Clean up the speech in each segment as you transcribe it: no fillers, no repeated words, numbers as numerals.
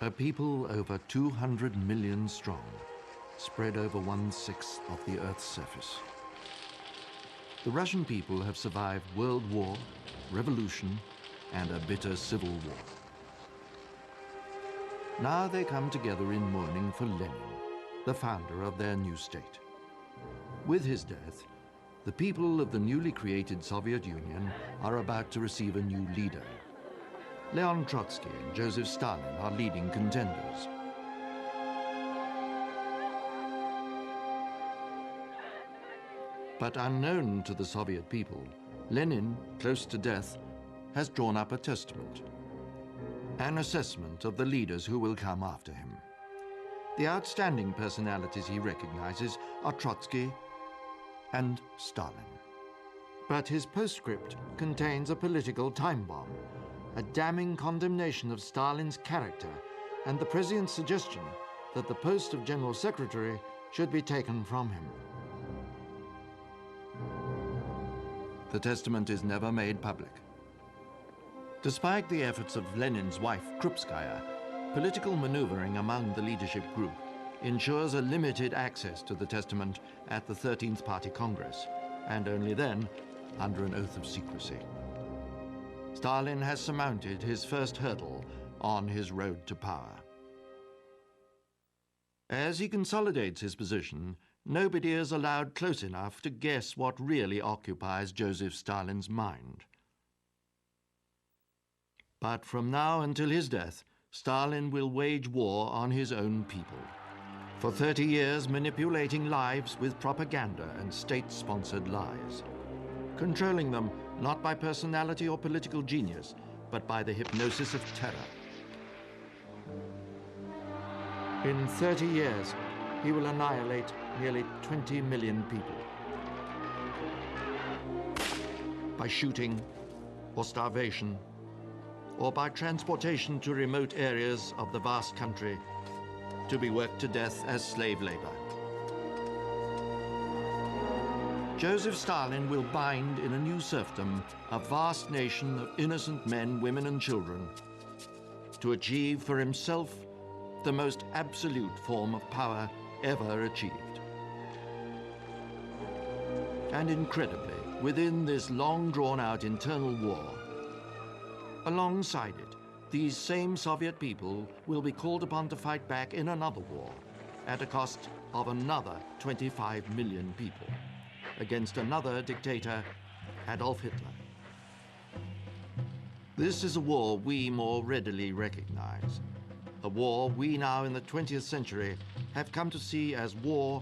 A people over 200 million strong, spread over 1/6 of the Earth's surface. The Russian people have survived World War, revolution, and a bitter civil war. Now they come together in mourning for Lenin, the founder of their new state. With his death, the people of the newly created Soviet Union are about to receive a new leader. Leon Trotsky and Joseph Stalin are leading contenders. But unknown to the Soviet people, Lenin, close to death, has drawn up a testament, an assessment of the leaders who will come after him. The outstanding personalities he recognizes are Trotsky and Stalin. But his postscript contains a political time bomb, a damning condemnation of Stalin's character, and the president's suggestion that the post of General Secretary should be taken from him. The testament is never made public. Despite the efforts of Lenin's wife, Krupskaya, political maneuvering among the leadership group ensures a limited access to the testament at the 13th Party Congress, and only then under an oath of secrecy. Stalin has surmounted his first hurdle on his road to power. As he consolidates his position, nobody is allowed close enough to guess what really occupies Joseph Stalin's mind. But from now until his death, Stalin will wage war on his own people. For 30 years, manipulating lives with propaganda and state-sponsored lies, controlling them not by personality or political genius, but by the hypnosis of terror. In 30 years, he will annihilate nearly 20 million people by shooting or starvation, or by transportation to remote areas of the vast country to be worked to death as slave labor. Joseph Stalin will bind in a new serfdom a vast nation of innocent men, women, and children to achieve for himself the most absolute form of power ever achieved. And incredibly, within this long drawn-out internal war, alongside it, these same Soviet people will be called upon to fight back in another war at a cost of another 25 million people against another dictator, Adolf Hitler. This is a war we more readily recognize, a war we now in the 20th century have come to see as war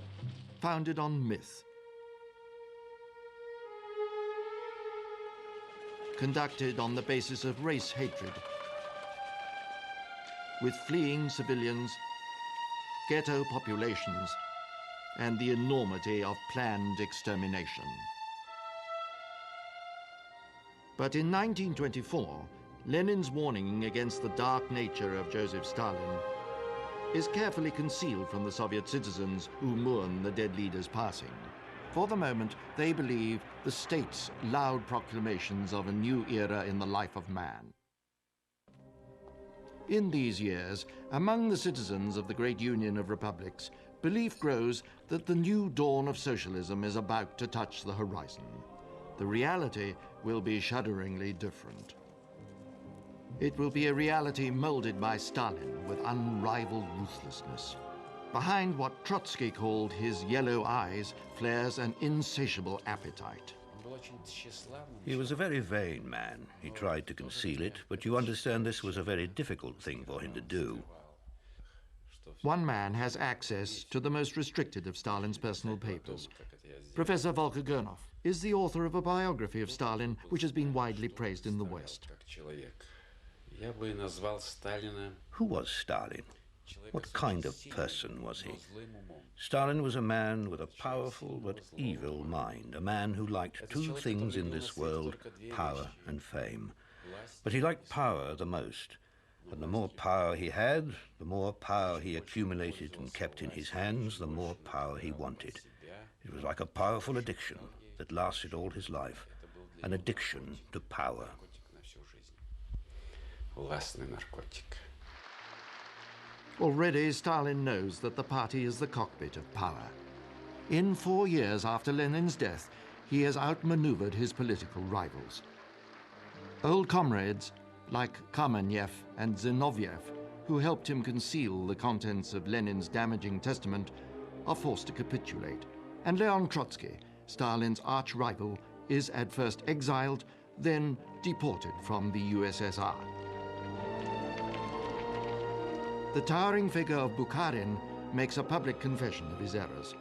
founded on myth, conducted on the basis of race hatred, with fleeing civilians, ghetto populations, and the enormity of planned extermination. But in 1924, Lenin's warning against the dark nature of Joseph Stalin is carefully concealed from the Soviet citizens who mourn the dead leader's passing. For the moment, they believe the state's loud proclamations of a new era in the life of man. In these years, among the citizens of the great Union of Republics, belief grows that the new dawn of socialism is about to touch the horizon. The reality will be shudderingly different. It will be a reality molded by Stalin with unrivaled ruthlessness. Behind what Trotsky called his yellow eyes flares an insatiable appetite. He was a very vain man. He tried to conceal it, but you understand this was a very difficult thing for him to do. One man has access to the most restricted of Stalin's personal papers. Professor Volker Gernov is the author of a biography of Stalin, which has been widely praised in the West. Who was Stalin? What kind of person was he? Stalin was a man with a powerful but evil mind, a man who liked two things in this world, power and fame. But he liked power the most. And the more power he had, the more power he accumulated and kept in his hands, the more power he wanted. It was like a powerful addiction that lasted all his life, an addiction to power. Already, Stalin knows that the party is the cockpit of power. In 4 years after Lenin's death, he has outmaneuvered his political rivals. Old comrades like Kamenev and Zinoviev, who helped him conceal the contents of Lenin's damaging testament, are forced to capitulate. And Leon Trotsky, Stalin's arch-rival, is at first exiled, then deported from the USSR. The towering figure of Bukharin makes a public confession of his errors.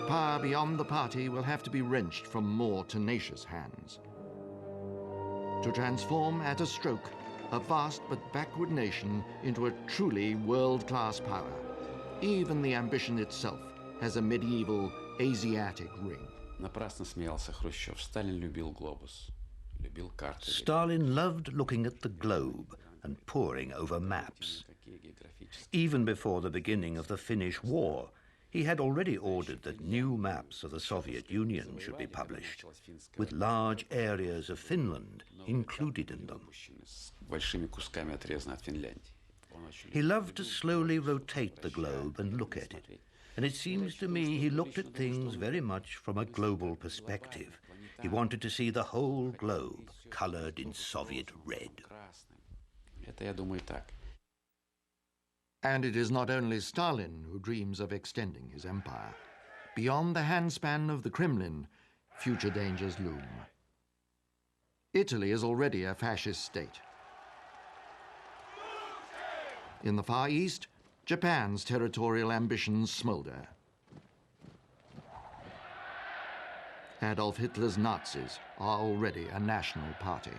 Power beyond the party will have to be wrenched from more tenacious hands. To transform at a stroke a vast but backward nation into a truly world-class power, even the ambition itself has a medieval Asiatic ring. Напрасно смеялся Хрущев. Сталин любил глобус, любил карты. Stalin loved looking at the globe and poring over maps. Even before the beginning of the Finnish War, he had already ordered that new maps of the Soviet Union should be published, with large areas of Finland included in them. Большими кусками отрезаны от Финляндии. He loved to slowly rotate the globe and look at it. And it seems to me he looked at things very much from a global perspective. He wanted to see the whole globe colored in Soviet red. Это, я думаю, так. And it is not only Stalin who dreams of extending his empire. Beyond the handspan of the Kremlin, future dangers loom. Italy is already a fascist state. In the Far East, Japan's territorial ambitions smolder. Adolf Hitler's Nazis are already a national party.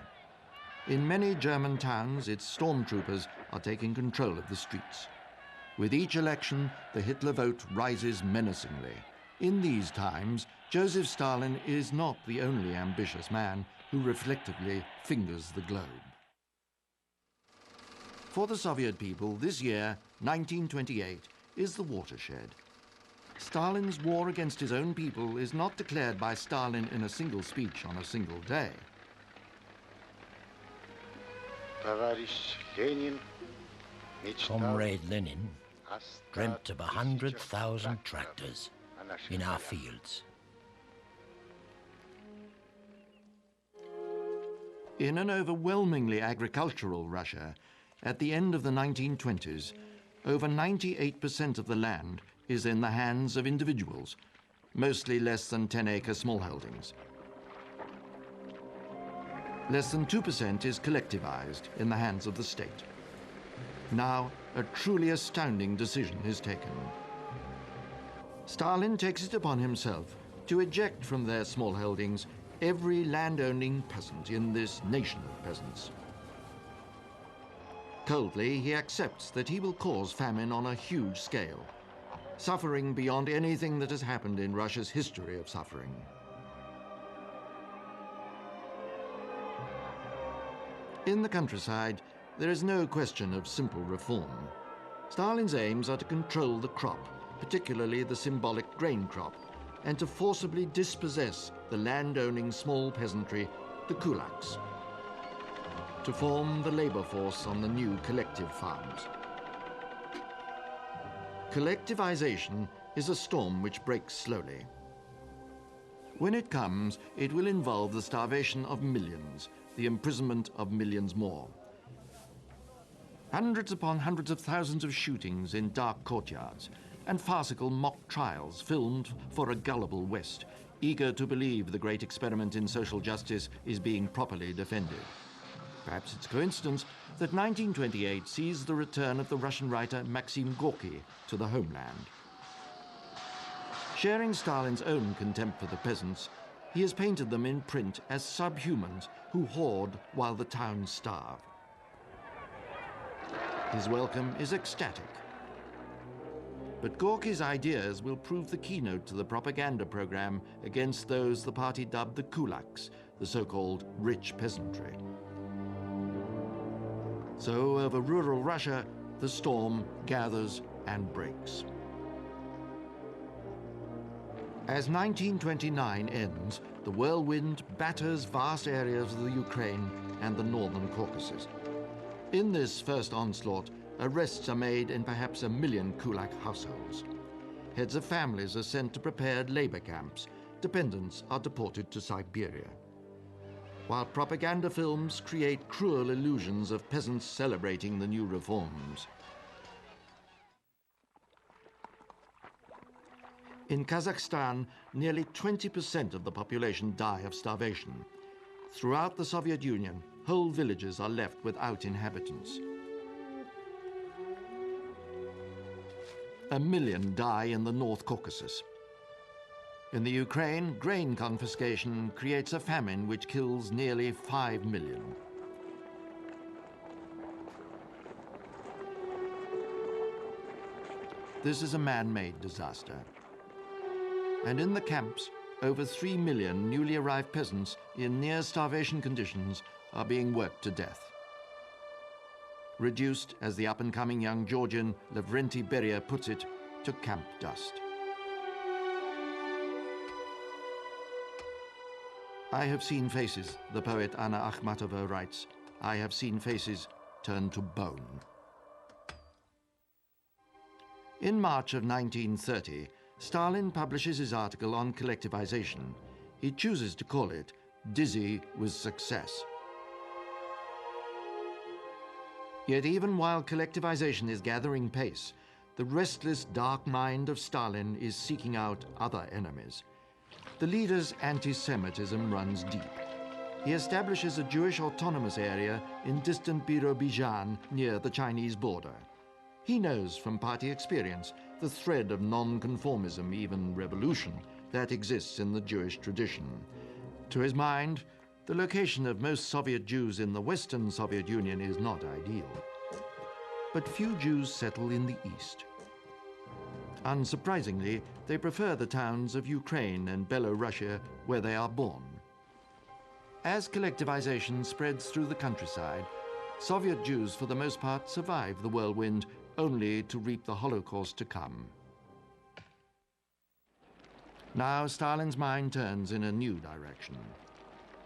In many German towns, its stormtroopers are taking control of the streets. With each election, the Hitler vote rises menacingly. In these times, Joseph Stalin is not the only ambitious man who reflectively fingers the globe. For the Soviet people, this year, 1928, is the watershed. Stalin's war against his own people is not declared by Stalin in a single speech on a single day. Comrade Lenin dreamt of 100,000 tractors in our fields. In an overwhelmingly agricultural Russia, at the end of the 1920s, over 98% of the land is in the hands of individuals, mostly less than 10-acre smallholdings. Less than 2% is collectivized in the hands of the state. Now, a truly astounding decision is taken. Stalin takes it upon himself to eject from their smallholdings every land-owning peasant in this nation of peasants. Coldly, he accepts that he will cause famine on a huge scale, suffering beyond anything that has happened in Russia's history of suffering. In the countryside, there is no question of simple reform. Stalin's aims are to control the crop, particularly the symbolic grain crop, and to forcibly dispossess the land-owning small peasantry, the kulaks, to form the labor force on the new collective farms. Collectivization is a storm which breaks slowly. When it comes, it will involve the starvation of millions, the imprisonment of millions more. Hundreds upon hundreds of thousands of shootings in dark courtyards, and farcical mock trials filmed for a gullible West, eager to believe the great experiment in social justice is being properly defended. Perhaps it's coincidence that 1928 sees the return of the Russian writer Maxim Gorky to the homeland. Sharing Stalin's own contempt for the peasants, he has painted them in print as subhumans who hoard while the towns starve. His welcome is ecstatic. But Gorky's ideas will prove the keynote to the propaganda program against those the party dubbed the kulaks, the so-called rich peasantry. So over rural Russia, the storm gathers and breaks. As 1929 ends, the whirlwind batters vast areas of the Ukraine and the northern Caucasus. In this first onslaught, arrests are made in perhaps 1 million kulak households. Heads of families are sent to prepared labor camps. Dependents are deported to Siberia. While propaganda films create cruel illusions of peasants celebrating the new reforms. In Kazakhstan, nearly 20% of the population die of starvation. Throughout the Soviet Union, whole villages are left without inhabitants. 1 million die in the North Caucasus. In the Ukraine, grain confiscation creates a famine which kills nearly 5 million. This is a man-made disaster. And in the camps, over 3 million newly arrived peasants in near-starvation conditions are being worked to death. Reduced, as the up-and-coming young Georgian Lavrenti Beria puts it, to camp dust. I have seen faces, the poet Anna Akhmatova writes. I have seen faces turn to bone. In March of 1930, Stalin publishes his article on collectivization. He chooses to call it Dizzy with Success. Yet even while collectivization is gathering pace, the restless dark mind of Stalin is seeking out other enemies. The leader's anti-Semitism runs deep. He establishes a Jewish autonomous area in distant Birobidzhan near the Chinese border. He knows from party experience the thread of non-conformism, even revolution, that exists in the Jewish tradition. To his mind, the location of most Soviet Jews in the Western Soviet Union is not ideal. But few Jews settle in the East. Unsurprisingly, they prefer the towns of Ukraine and Belorussia where they are born. As collectivization spreads through the countryside, Soviet Jews for the most part survive the whirlwind, only to reap the Holocaust to come. Now Stalin's mind turns in a new direction.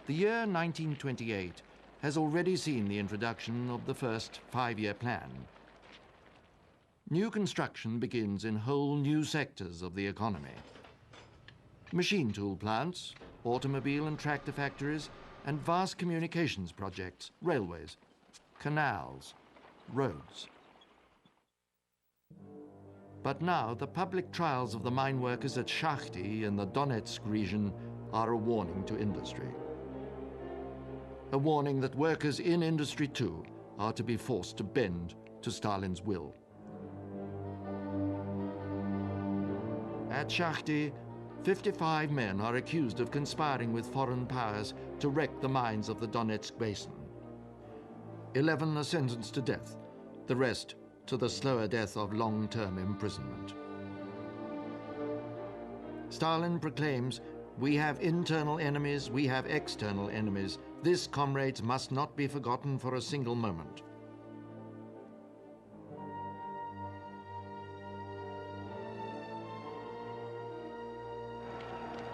The year 1928 has already seen the introduction of the first 5-year plan. New construction begins in whole new sectors of the economy. Machine tool plants, automobile and tractor factories, and vast communications projects, railways, canals, roads. But now the public trials of the mine workers at Shakhty in the Donetsk region are a warning to industry. A warning that workers in industry too are to be forced to bend to Stalin's will. At Shakhty, 55 men are accused of conspiring with foreign powers to wreck the mines of the Donetsk basin. 11 are sentenced to death, the rest to the slower death of long-term imprisonment. Stalin proclaims, "We have internal enemies, we have external enemies. This, comrades, must not be forgotten for a single moment."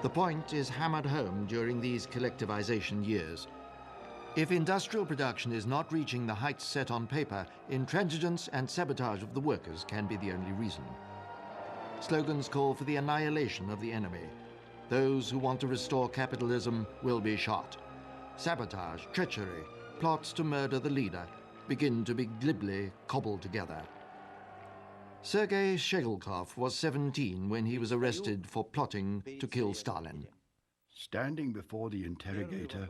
The point is hammered home during these collectivization years. If industrial production is not reaching the heights set on paper, intransigence and sabotage of the workers can be the only reason. Slogans call for the annihilation of the enemy. Those who want to restore capitalism will be shot. Sabotage, treachery, plots to murder the leader begin to be glibly cobbled together. Sergei Shegelkov was 17 when he was arrested for plotting to kill Stalin. Standing before the interrogator,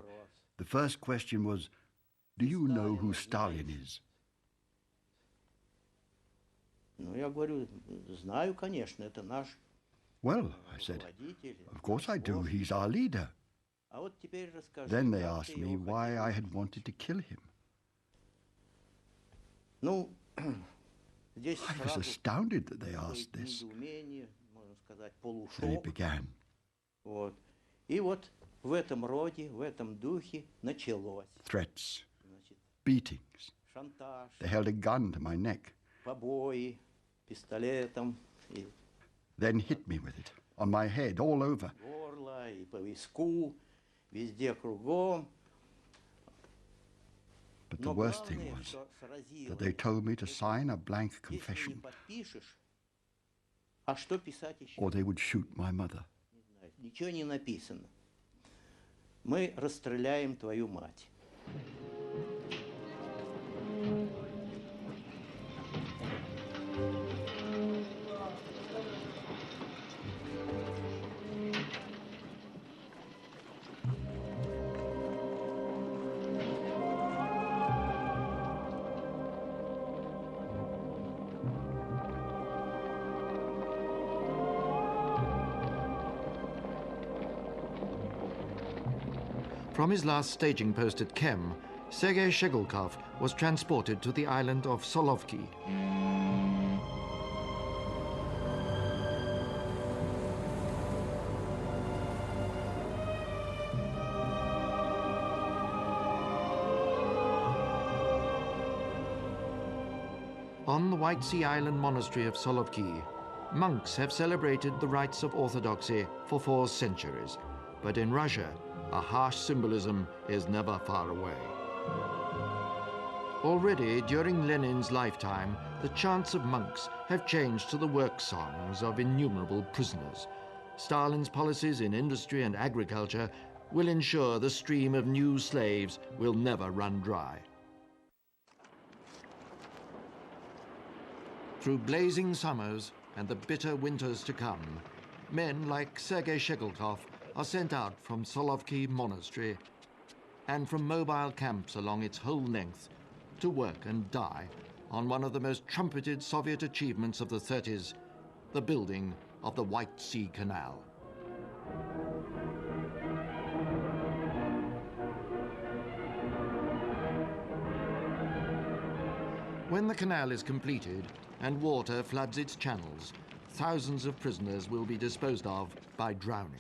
the first question was, "Do you know who Stalin is?" "Well," I said, "of course I do. He's our leader." Then they asked me why I had wanted to kill him. I was astounded that they asked this. Then it began. Threats, beatings. They held a gun to my neck. Then hit me with it, on my head, all over. But the worst thing was that they told me to sign a blank confession, or they would shoot my mother. Ничего не написано. Мы расстреляем твою мать. From his last staging post at Kem, Sergei Shegulkov was transported to the island of Solovki. On the White Sea Island monastery of Solovki, monks have celebrated the rites of orthodoxy for 4 centuries, but in Russia, a harsh symbolism is never far away. Already during Lenin's lifetime, the chants of monks have changed to the work songs of innumerable prisoners. Stalin's policies in industry and agriculture will ensure the stream of new slaves will never run dry. Through blazing summers and the bitter winters to come, men like Sergei Shegulkov are sent out from Solovki Monastery and from mobile camps along its whole length to work and die on one of the most trumpeted Soviet achievements of the 30s, the building of the White Sea Canal. When the canal is completed and water floods its channels, thousands of prisoners will be disposed of by drowning.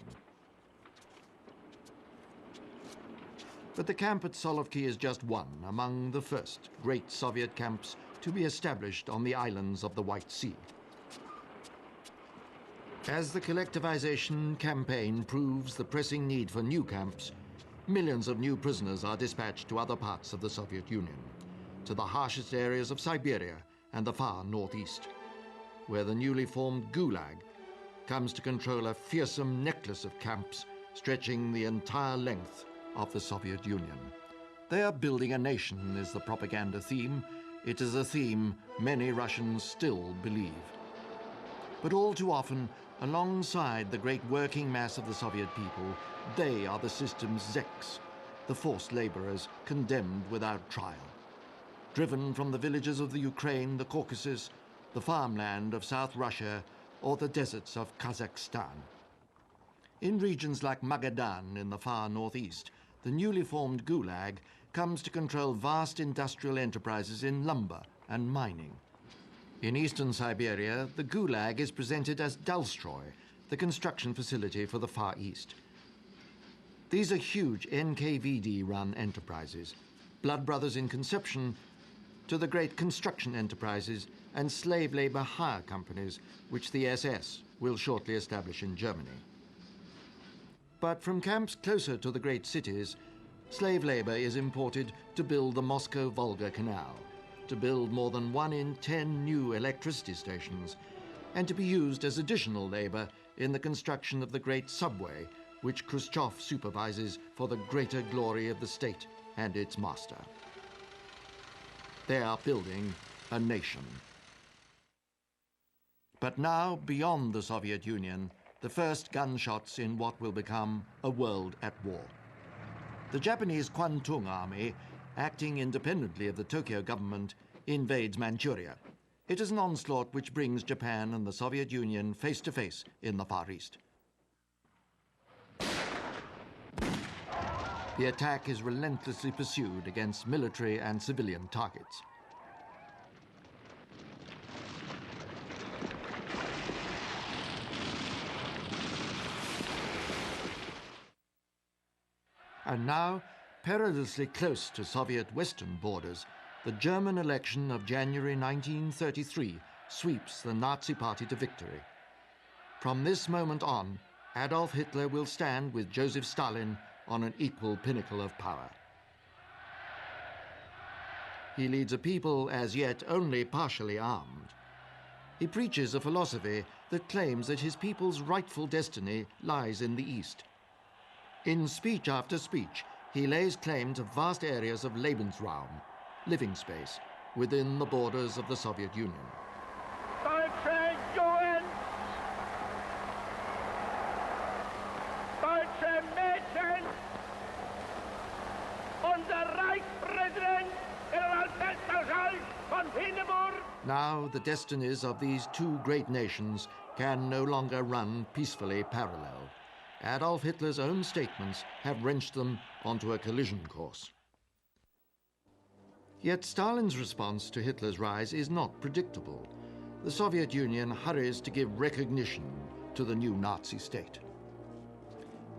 But the camp at Solovki is just one among the first great Soviet camps to be established on the islands of the White Sea. As the collectivization campaign proves the pressing need for new camps, millions of new prisoners are dispatched to other parts of the Soviet Union, to the harshest areas of Siberia and the far northeast, where the newly formed Gulag comes to control a fearsome necklace of camps stretching the entire length of the Soviet Union. They are building a nation is the propaganda theme. It is a theme many Russians still believe. But all too often, alongside the great working mass of the Soviet people, they are the system's zeks, the forced laborers condemned without trial, driven from the villages of the Ukraine, the Caucasus, the farmland of South Russia, or the deserts of Kazakhstan. In regions like Magadan in the far northeast, the newly formed Gulag comes to control vast industrial enterprises in lumber and mining. In eastern Siberia, the Gulag is presented as Dalstroy, the construction facility for the Far East. These are huge NKVD-run enterprises, blood brothers in conception to the great construction enterprises and slave labor hire companies which the SS will shortly establish in Germany. But from camps closer to the great cities, slave labor is imported to build the Moscow-Volga Canal, to build more than 1 in 10 new electricity stations, and to be used as additional labor in the construction of the great subway, which Khrushchev supervises for the greater glory of the state and its master. They are building a nation. But now, beyond the Soviet Union, the first gunshots in what will become a world at war. The Japanese Kwantung Army, acting independently of the Tokyo government, invades Manchuria. It is an onslaught which brings Japan and the Soviet Union face to face in the Far East. The attack is relentlessly pursued against military and civilian targets. And now, perilously close to Soviet western borders, the German election of January 1933 sweeps the Nazi Party to victory. From this moment on, Adolf Hitler will stand with Joseph Stalin on an equal pinnacle of power. He leads a people as yet only partially armed. He preaches a philosophy that claims that his people's rightful destiny lies in the East. In speech after speech, he lays claim to vast areas of Lebensraum, living space, within the borders of the Soviet Union. Deutsche Jugend! Deutsche Mädchen! Unser Reichspräsident, Generalfeldmarschall von Hindenburg! Now the destinies of these two great nations can no longer run peacefully parallel. Adolf Hitler's own statements have wrenched them onto a collision course. Yet Stalin's response to Hitler's rise is not predictable. The Soviet Union hurries to give recognition to the new Nazi state.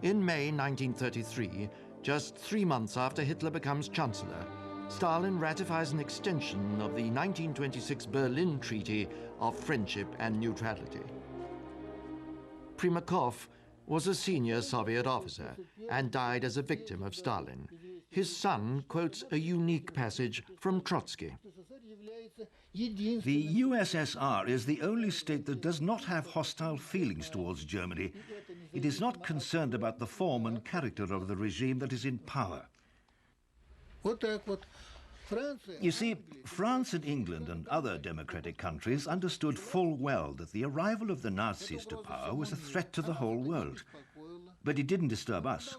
In May 1933, just 3 months after Hitler becomes Chancellor, Stalin ratifies an extension of the 1926 Berlin Treaty of Friendship and Neutrality. Primakov was a senior Soviet officer and died as a victim of Stalin. His son quotes a unique passage from Trotsky. The USSR is the only state that does not have hostile feelings towards Germany. It is not concerned about the form and character of the regime that is in power. You see, France and England and other democratic countries understood full well that the arrival of the Nazis to power was a threat to the whole world. But it didn't disturb us.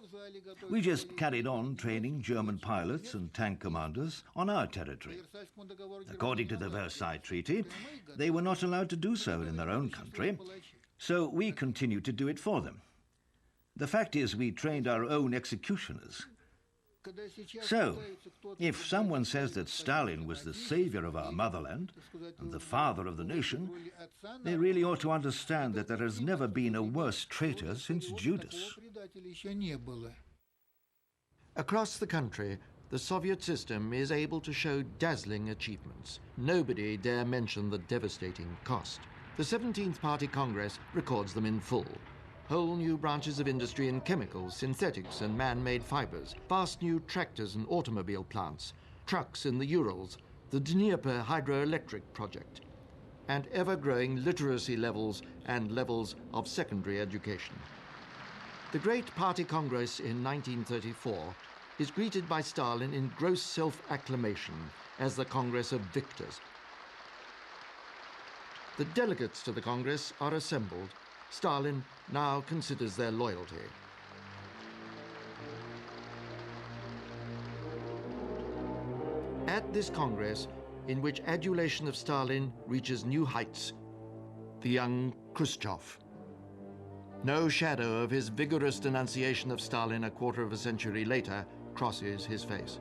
We just carried on training German pilots and tank commanders on our territory. According to the Versailles Treaty, they were not allowed to do so in their own country, so we continued to do it for them. The fact is, we trained our own executioners. So, if someone says that Stalin was the savior of our motherland and the father of the nation, they really ought to understand that there has never been a worse traitor since Judas. Across the country, the Soviet system is able to show dazzling achievements. Nobody dare mention the devastating cost. The 17th Party Congress records them in full. Whole new branches of industry in chemicals, synthetics and man-made fibers, vast new tractors and automobile plants, trucks in the Urals, the Dnieper hydroelectric project, and ever-growing literacy levels and levels of secondary education. The Great Party Congress in 1934 is greeted by Stalin in gross self-acclamation as the Congress of Victors. The delegates to the Congress are assembled. Stalin now considers their loyalty. At this Congress, in which adulation of Stalin reaches new heights, the young Khrushchev. No shadow of his vigorous denunciation of Stalin a quarter of a century later crosses his face.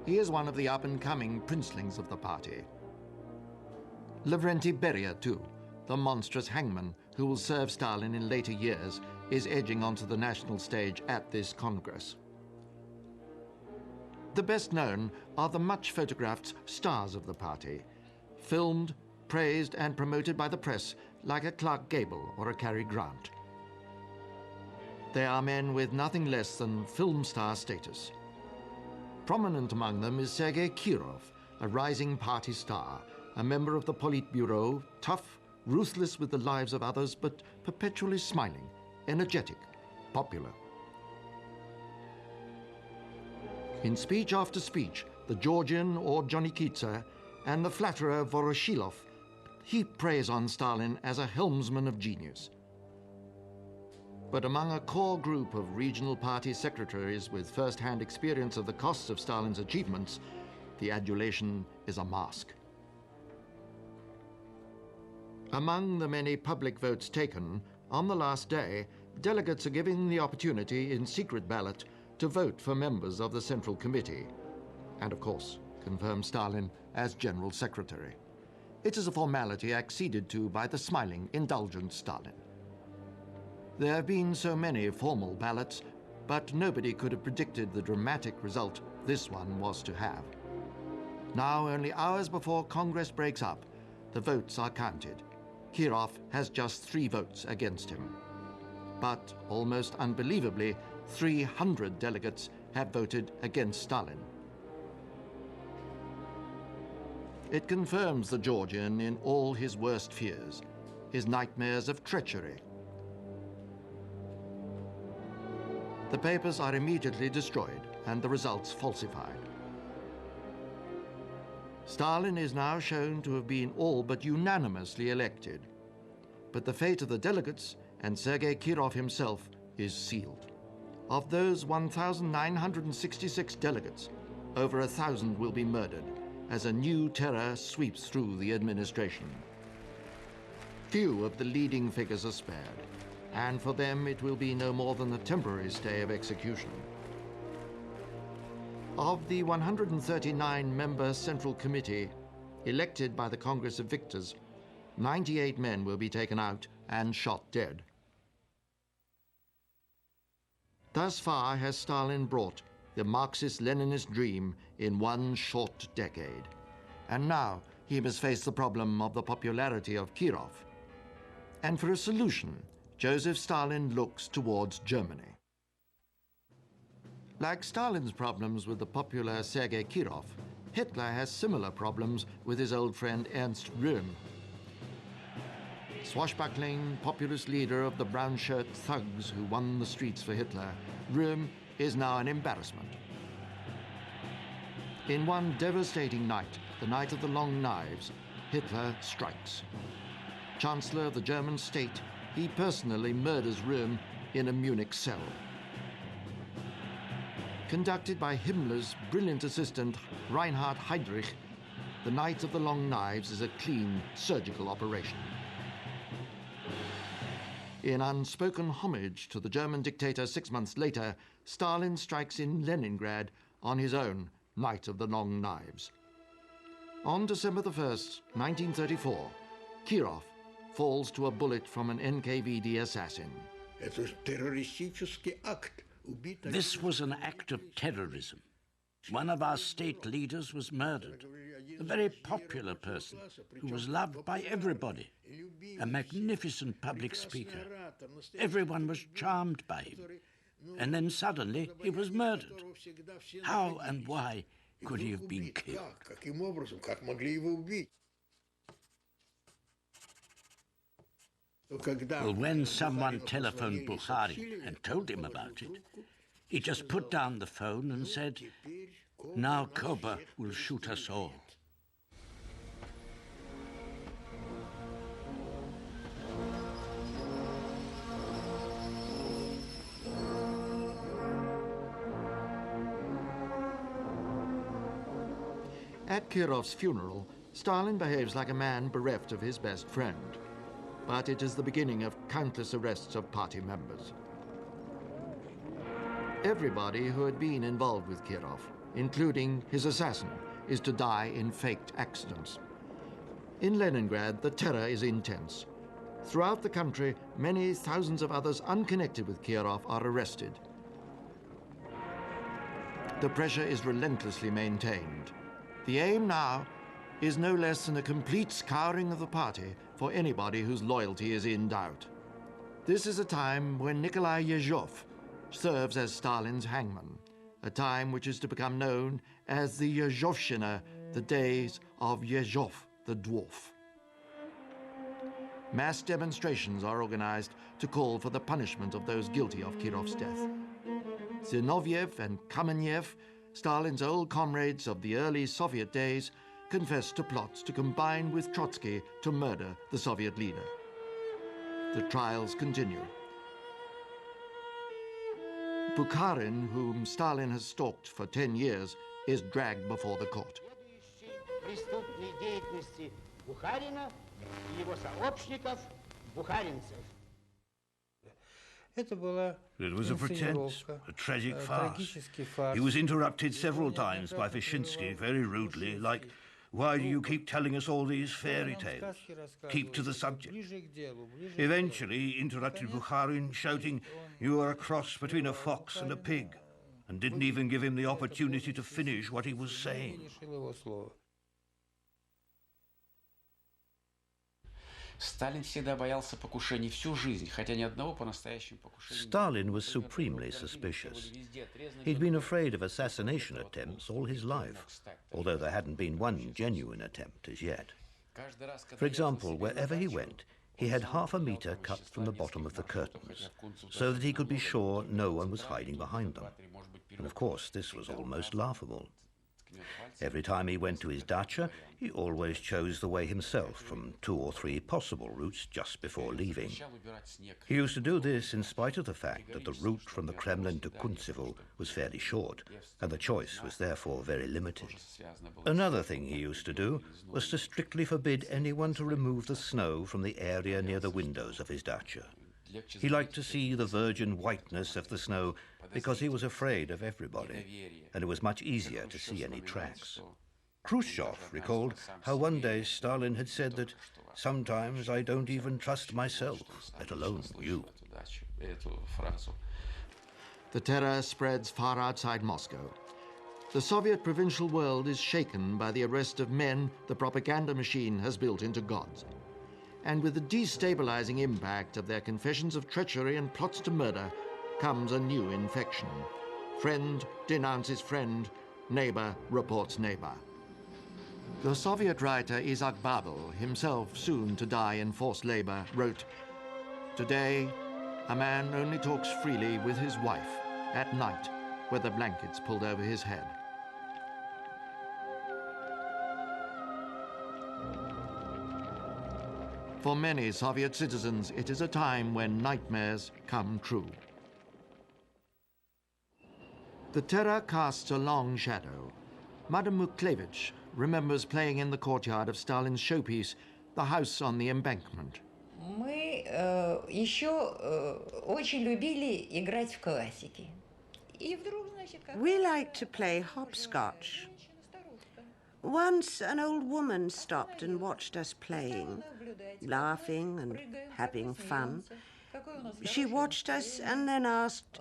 He is one of the up-and-coming princelings of the party. Lavrenti Beria, too, the monstrous hangman who will serve Stalin in later years, is edging onto the national stage at this Congress. The best known are the much photographed stars of the party, filmed, praised and promoted by the press like a Clark Gable or a Cary Grant. They are men with nothing less than film star status. Prominent among them is Sergei Kirov, a rising party star, a member of the Politburo, tough, ruthless with the lives of others, but perpetually smiling, energetic, popular. In speech after speech, the Georgian or Johnny Kitzer and the flatterer Voroshilov heap praise on Stalin as a helmsman of genius. But among a core group of regional party secretaries with first-hand experience of the costs of Stalin's achievements, the adulation is a mask. Among the many public votes taken, on the last day, delegates are given the opportunity in secret ballot to vote for members of the Central Committee, and of course, confirm Stalin as General Secretary. It is a formality acceded to by the smiling, indulgent Stalin. There have been so many formal ballots, but nobody could have predicted the dramatic result this one was to have. Now, only hours before Congress breaks up, the votes are counted. Kirov has just 3 votes against him. But, almost unbelievably, 300 delegates have voted against Stalin. It confirms the Georgian in all his worst fears, his nightmares of treachery. The papers are immediately destroyed and the results falsified. Stalin is now shown to have been all but unanimously elected, but the fate of the delegates and Sergei Kirov himself is sealed. Of those 1,966 delegates, over 1,000 will be murdered as a new terror sweeps through the administration. Few of the leading figures are spared, and for them it will be no more than a temporary stay of execution. Of the 139-member Central Committee elected by the Congress of Victors, 98 men will be taken out and shot dead. Thus far has Stalin brought the Marxist-Leninist dream in one short decade. And now he must face the problem of the popularity of Kirov. And for a solution, Joseph Stalin looks towards Germany. Like Stalin's problems with the popular Sergei Kirov, Hitler has similar problems with his old friend Ernst Röhm. Swashbuckling, populist leader of the brown-shirt thugs who won the streets for Hitler, Röhm is now an embarrassment. In one devastating night, the night of the Long Knives, Hitler strikes. Chancellor of the German state, he personally murders Röhm in a Munich cell. Conducted by Himmler's brilliant assistant, Reinhard Heydrich, the night of the Long Knives is a clean surgical operation. In unspoken homage to the German dictator 6 months later, Stalin strikes in Leningrad on his own Night of the Long Knives. On December the 1st, 1934, Kirov falls to a bullet from an NKVD assassin. This was an act of terrorism. One of our state leaders was murdered, a very popular person who was loved by everybody, a magnificent public speaker. Everyone was charmed by him. And then suddenly he was murdered. How and why could he have been killed? Well, when someone telephoned Bukharin and told him about it, he just put down the phone and said, "Now Koba will shoot us all." At Kirov's funeral, Stalin behaves like a man bereft of his best friend. But it is the beginning of countless arrests of party members. Everybody who had been involved with Kirov, including his assassin, is to die in faked accidents. In Leningrad, the terror is intense. Throughout the country, many thousands of others unconnected with Kirov are arrested. The pressure is relentlessly maintained. The aim now is no less than a complete scouring of the party for anybody whose loyalty is in doubt. This is a time when Nikolai Yezhov serves as Stalin's hangman, a time which is to become known as the Yezhovshchina, the days of Yezhov the dwarf. Mass demonstrations are organized to call for the punishment of those guilty of Kirov's death. Zinoviev and Kamenev, Stalin's old comrades of the early Soviet days, confessed to plots to combine with Trotsky to murder the Soviet leader. The trials continue. Bukharin, whom Stalin has stalked for 10 years, is dragged before the court. It was a pretense, a tragic farce. He was interrupted several times by Vyshinsky very rudely, like, "Why do you keep telling us all these fairy tales? Keep to the subject." Eventually he interrupted Bukharin, shouting, "You are a cross between a fox and a pig," and didn't even give him the opportunity to finish what he was saying. Сталин всегда боялся покушений всю жизнь, хотя ни одного по-настоящему покушения. Stalin was supremely suspicious. He'd been afraid of assassination attempts all his life, although there hadn't been one genuine attempt as yet. For example, wherever he went, he had half a meter cut from the bottom of the curtains, so that he could be sure no one was hiding behind them. And of course, this was almost laughable. Every time he went to his dacha, he always chose the way himself from 2 or 3 possible routes just before leaving. He used to do this in spite of the fact that the route from the Kremlin to Kuntsevo was fairly short, and the choice was therefore very limited. Another thing he used to do was to strictly forbid anyone to remove the snow from the area near the windows of his dacha. He liked to see the virgin whiteness of the snow because he was afraid of everybody, and it was much easier to see any tracks. Khrushchev recalled how one day Stalin had said that, "Sometimes I don't even trust myself, let alone you." The terror spreads far outside Moscow. The Soviet provincial world is shaken by the arrest of men the propaganda machine has built into gods. And with the destabilizing impact of their confessions of treachery and plots to murder comes a new infection. Friend denounces friend, neighbor reports neighbor. The Soviet writer Isaac Babel, himself soon to die in forced labor, wrote, "Today, a man only talks freely with his wife at night, with the blankets pulled over his head." For many Soviet citizens, it is a time when nightmares come true. The terror casts a long shadow. Madame Muklevich remembers playing in the courtyard of Stalin's showpiece, The House on the Embankment. Мы еще очень любили играть в классики. We like to play hopscotch. Once an old woman stopped and watched us playing, laughing and having fun. She watched us and then asked,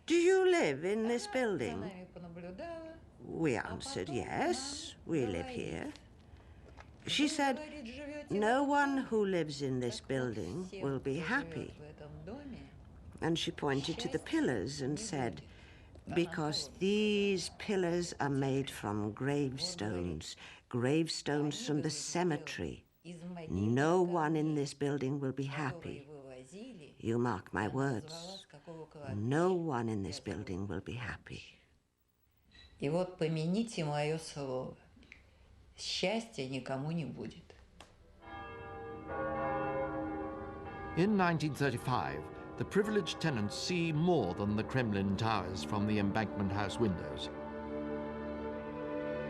"Do you live in this building?" We answered, "Yes, we live here." She said, "No one who lives in this building will be happy." And she pointed to the pillars and said, "Because these pillars are made from gravestones, gravestones from the cemetery. No one in this building will be happy. You mark my words. No one in this building will be happy." И вот помяните мое слово. Счастья никому не будет. In 1935, the privileged tenants see more than the Kremlin towers from the Embankment House windows.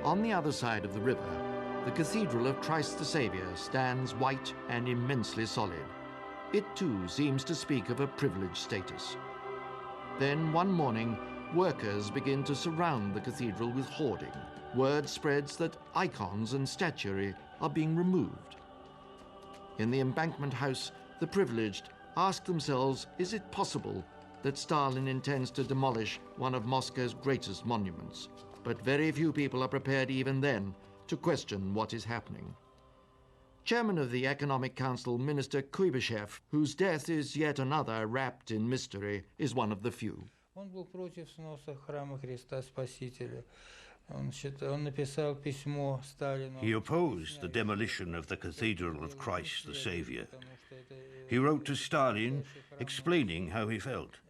On the other side of the river, the Cathedral of Christ the Saviour stands white and immensely solid. It too seems to speak of a privileged status. Then one morning, workers begin to surround the cathedral with hoarding. Word spreads that icons and statuary are being removed. In the Embankment House, the privileged ask themselves, is it possible that Stalin intends to demolish one of Moscow's greatest monuments? But very few people are prepared even then to question what is happening. Chairman of the Economic Council, Minister Kuibyshev, whose death is yet another wrapped in mystery, is one of the few. Он был против сноса храма Христа Спасителя. Он написал письмо Сталину. He opposed the demolition of the Cathedral of Christ the Saviour. He wrote to Stalin explaining how he felt,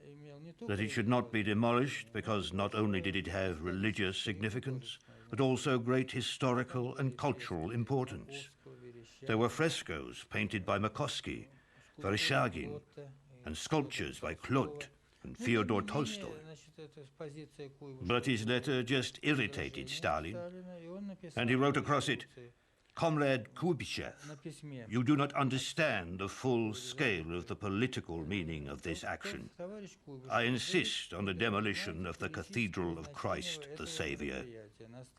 that it should not be demolished because not only did it have religious significance, but also great historical and cultural importance. There were frescoes painted by Makovsky, Vereshchagin, and sculptures by Claude and Fyodor Tolstoy. But his letter just irritated Stalin, and he wrote across it, "Comrade Kuibyshev, you do not understand the full scale of the political meaning of this action. I insist on the demolition of the Cathedral of Christ the Saviour.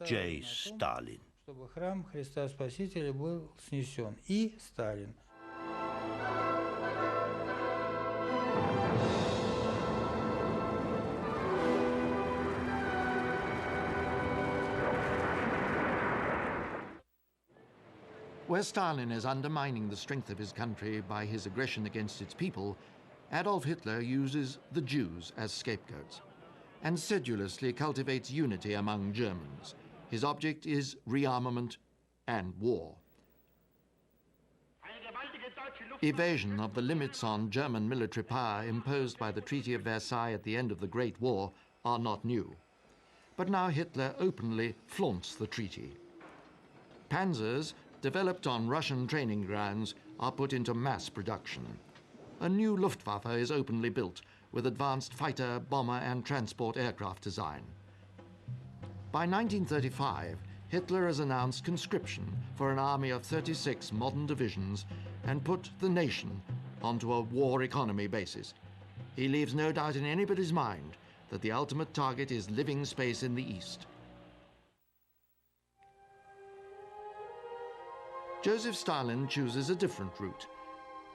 J. Stalin." Чтобы храм Христа Спасителя был снесен. И Сталин. Where Stalin is undermining the strength of his country by his aggression against its people, Adolf Hitler uses the Jews as scapegoats and sedulously cultivates unity among Germans. His object is rearmament and war. Evasion of the limits on German military power imposed by the Treaty of Versailles at the end of the Great War are not new. But now Hitler openly flaunts the treaty. Panzers developed on Russian training grounds are put into mass production. A new Luftwaffe is openly built with advanced fighter, bomber, and transport aircraft design. By 1935, Hitler has announced conscription for an army of 36 modern divisions and put the nation onto a war economy basis. He leaves no doubt in anybody's mind that the ultimate target is living space in the East. Joseph Stalin chooses a different route.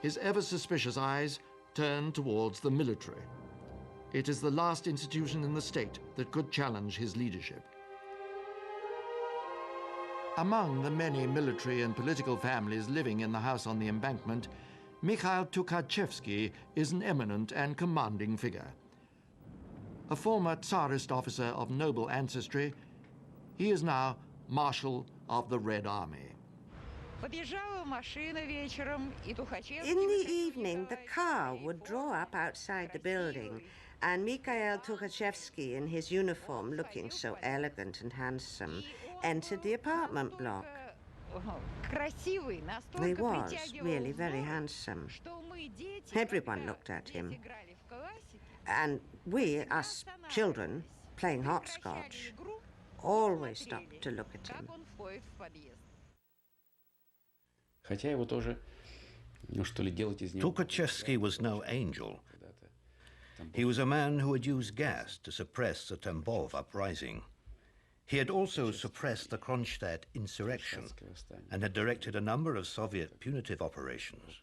His ever-suspicious eyes turn towards the military. It is the last institution in the state that could challenge his leadership. Among the many military and political families living in the house on the embankment, Mikhail Tukhachevsky is an eminent and commanding figure. A former Tsarist officer of noble ancestry, he is now Marshal of the Red Army. In the evening, the car would draw up outside the building, and Mikhail Tukhachevsky, in his uniform, looking so elegant and handsome, entered the apartment block. He was really very handsome. Everyone looked at him. And we, us children, playing hopscotch, always stopped to look at him. Tukhachevsky was no angel. He was a man who had used gas to suppress the Tambov uprising. He had also suppressed the Kronstadt insurrection and had directed a number of Soviet punitive operations.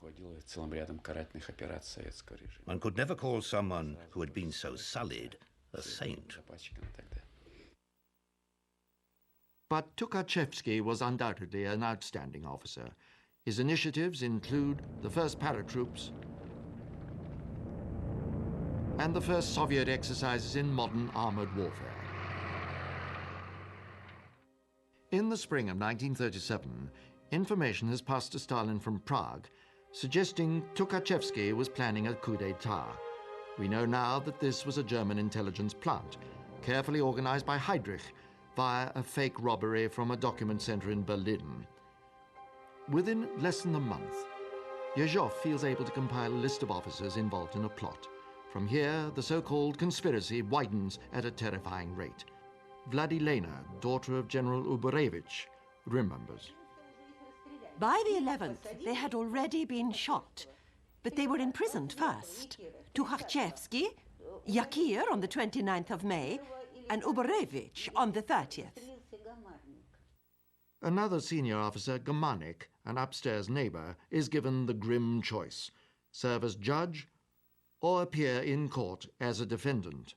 One could never call someone who had been so sullied a saint. But Tukhachevsky was undoubtedly an outstanding officer. His initiatives include the first paratroops and the first Soviet exercises in modern armored warfare. In the spring of 1937, information has passed to Stalin from Prague, suggesting Tukhachevsky was planning a coup d'etat. We know now that this was a German intelligence plant, carefully organized by Heydrich via a fake robbery from a document center in Berlin. Within less than a month, Yezhov feels able to compile a list of officers involved in a plot. From here, the so-called conspiracy widens at a terrifying rate. Vladilena, daughter of General Uberevich, remembers. By the 11th, they had already been shot, but they were imprisoned first. Tukhachevsky, Yakir on the 29th of May, and Uberevich on the 30th. Another senior officer, Gamanik, an upstairs neighbor, is given the grim choice: serve as judge or appear in court as a defendant.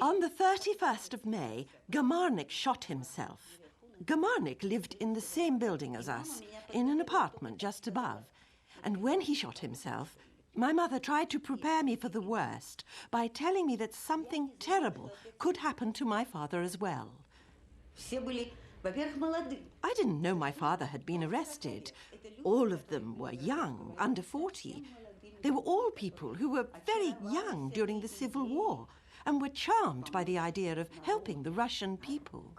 On the 31st of May, Gamarnik shot himself. Gamarnik lived in the same building as us, in an apartment just above. And when he shot himself, my mother tried to prepare me for the worst by telling me that something terrible could happen to my father as well. I didn't know my father had been arrested. All of them were young, under 40. They were all people who were very young during the Civil War and were charmed by the idea of helping the Russian people.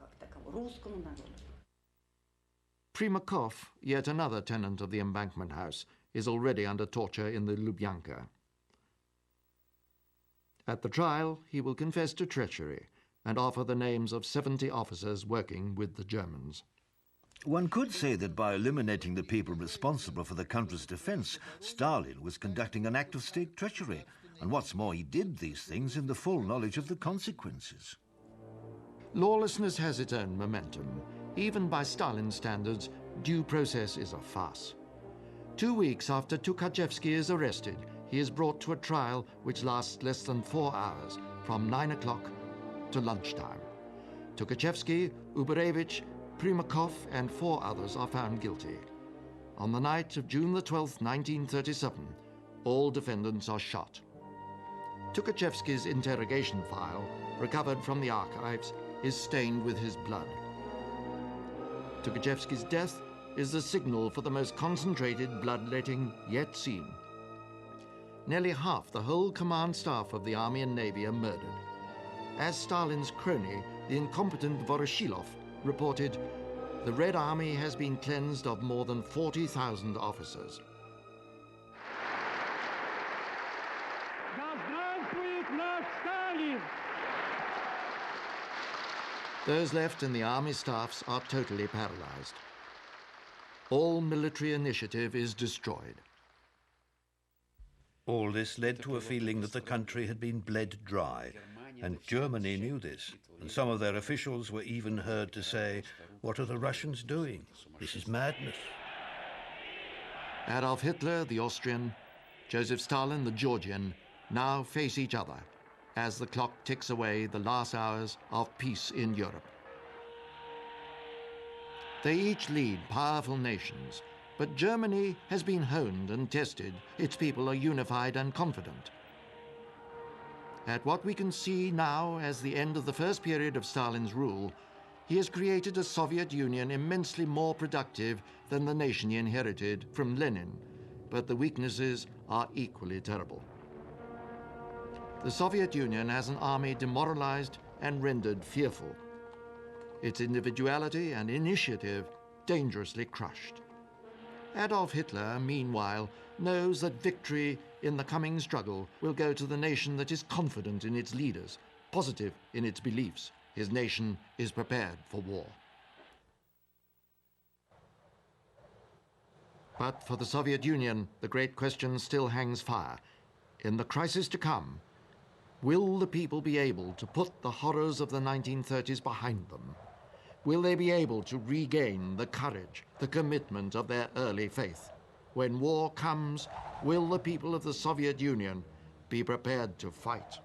Primakov, yet another tenant of the embankment house, is already under torture in the Lubyanka. At the trial, he will confess to treachery and offer the names of 70 officers working with the Germans. One could say that by eliminating the people responsible for the country's defense, Stalin was conducting an act of state treachery. And what's more, he did these things in the full knowledge of the consequences. Lawlessness has its own momentum. Even by Stalin's standards, due process is a farce. 2 weeks after Tukhachevsky is arrested, he is brought to a trial which lasts less than 4 hours, from 9 o'clock to lunchtime. Tukhachevsky, Uberevich, Primakov and 4 others are found guilty. On the night of June the 12th, 1937, all defendants are shot. Tukhachevsky's interrogation file, recovered from the archives, is stained with his blood. Tukhachevsky's death is the signal for the most concentrated bloodletting yet seen. Nearly half the whole command staff of the Army and Navy are murdered. As Stalin's crony, the incompetent Voroshilov, reported, the Red Army has been cleansed of more than 40,000 officers. Those left in the army staffs are totally paralyzed. All military initiative is destroyed. All this led to a feeling that the country had been bled dry, and Germany knew this, and some of their officials were even heard to say, "What are the Russians doing? This is madness." Adolf Hitler, the Austrian, Joseph Stalin, the Georgian, now face each other as the clock ticks away the last hours of peace in Europe. They each lead powerful nations, but Germany has been honed and tested. Its people are unified and confident. At what we can see now as the end of the first period of Stalin's rule, he has created a Soviet Union immensely more productive than the nation he inherited from Lenin, but the weaknesses are equally terrible. The Soviet Union has an army demoralized and rendered fearful. Its individuality and initiative dangerously crushed. Adolf Hitler, meanwhile, knows that victory in the coming struggle will go to the nation that is confident in its leaders, positive in its beliefs. His nation is prepared for war. But for the Soviet Union, the great question still hangs fire. In the crisis to come, will the people be able to put the horrors of the 1930s behind them? Will they be able to regain the courage, the commitment of their early faith? When war comes, will the people of the Soviet Union be prepared to fight?